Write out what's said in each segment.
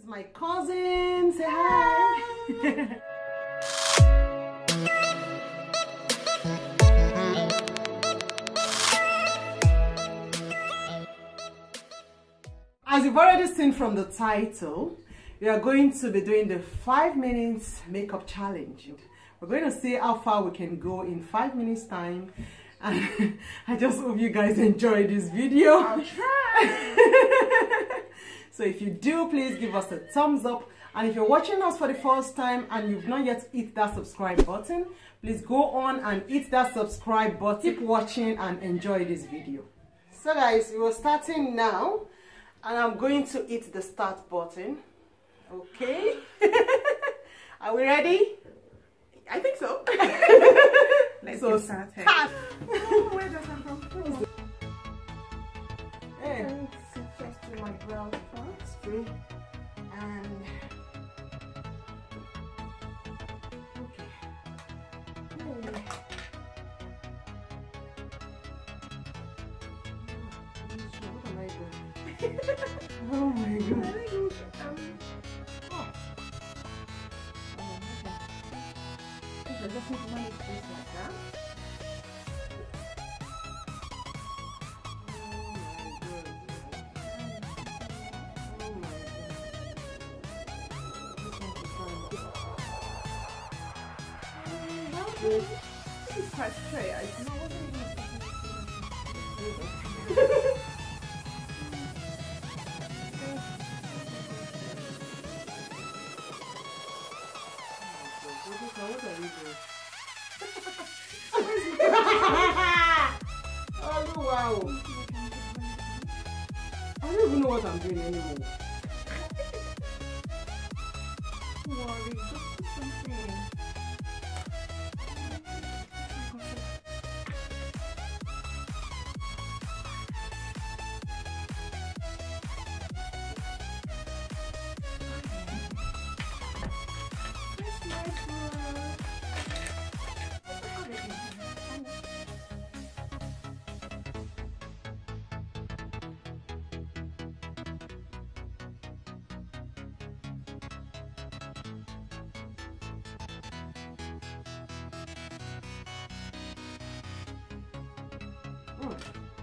is my cousin. Say hi. As you've already seen from the title, we are going to be doing the 5 minutes makeup challenge. We're going to see how far we can go in 5 minutes time. And I just hope you guys enjoy this video. I'll try. So if you do, please give us a thumbs up. And if you're watching us for the first time and you've not yet hit that subscribe button, please go on and hit that subscribe button. Keep watching and enjoy this video. So guys, we're starting now. And I'm going to hit the start button. Okay. Are we ready? I think so. Let's so get started. Oh, where does that come from? Hey. First do my brows first. And okay. What am I doing? Oh my god. I just need to manage this like that. This is quite straight. I wasn't even Oh wow! I don't even know what I'm doing anymore. Don't worry, just do something.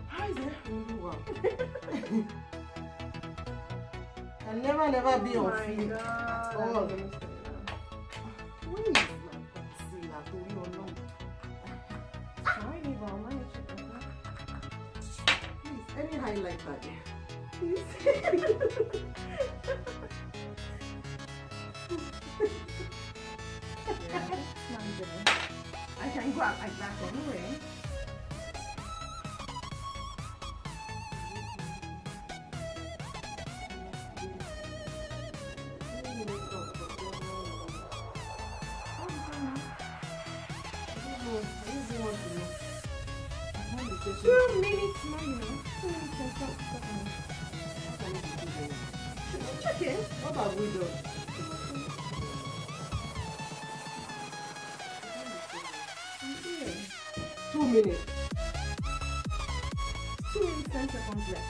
How is it? Wow. I'll never be on feet at all. Where is my concealer? Do you know? Please, any highlighter there? Please. Yeah, it's manageable. I can go out like that anyway. Just 2 minutes, minus. Check it. what have we done? 2 minutes. 2 minutes, 10 seconds left.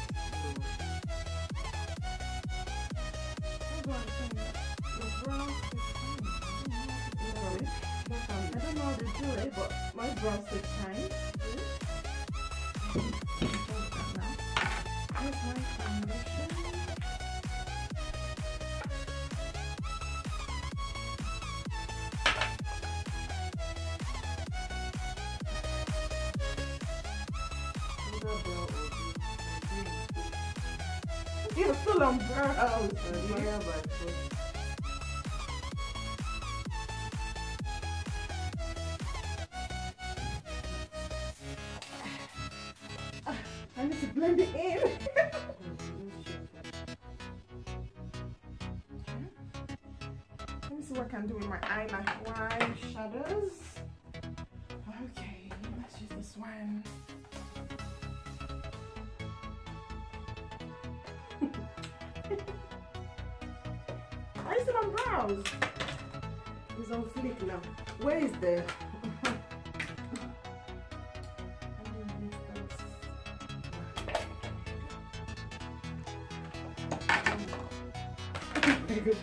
I don't know how to do it, but my brows take time. Here's my foundation. You're still on brows. I need to blend it in. Let me see what I can do with my eyelash shadows. Okay, let's use this one. I still on brows. It's on flick now. Where is the? my God.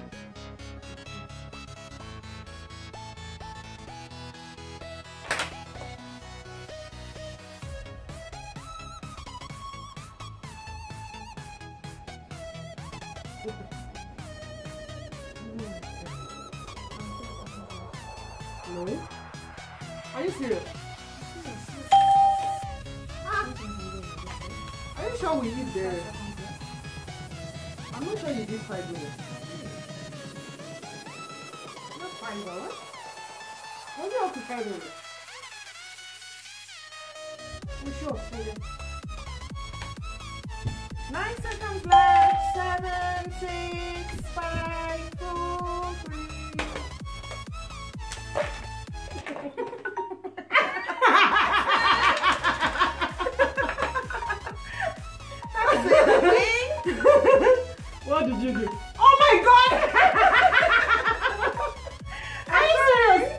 No? Are you serious? Are you sure we eat there? I'm not sure you did 5 minutes. Not $5. Was it up to 5 minutes? You sure? 9 seconds left. 7, 6, 5, 4, 3. What did you do? Oh my God! Are you serious?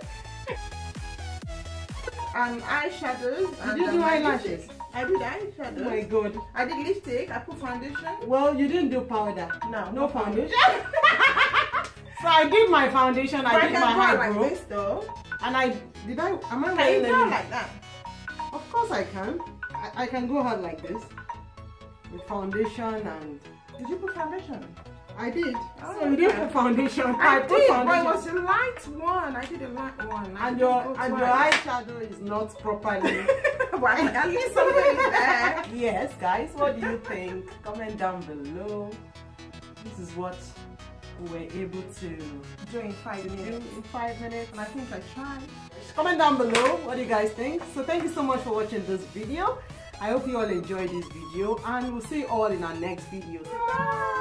And eyeshadows. Did you do eyelashes? I did eyeshadows. Oh my God. I did lipstick. I put foundation. Well, you didn't do powder. No foundation. So I did my foundation. I did my eyebrow. Like this though. And am I Can you wearing draw like that? Of course I can. I can go out like this with foundation and. Did you put foundation? I did. Oh, so you didn't put foundation. I put did, foundation. but it was a light one. I did a light one. And your eyeshadow is not properly. Well, at least something is there. Yes, guys. What do you think? Comment down below. This is what we were able to do in 5 minutes. In 5 minutes. And I think I tried. Comment down below what do you guys think. So thank you so much for watching this video. I hope you all enjoyed this video, and we'll see you all in our next video. Bye.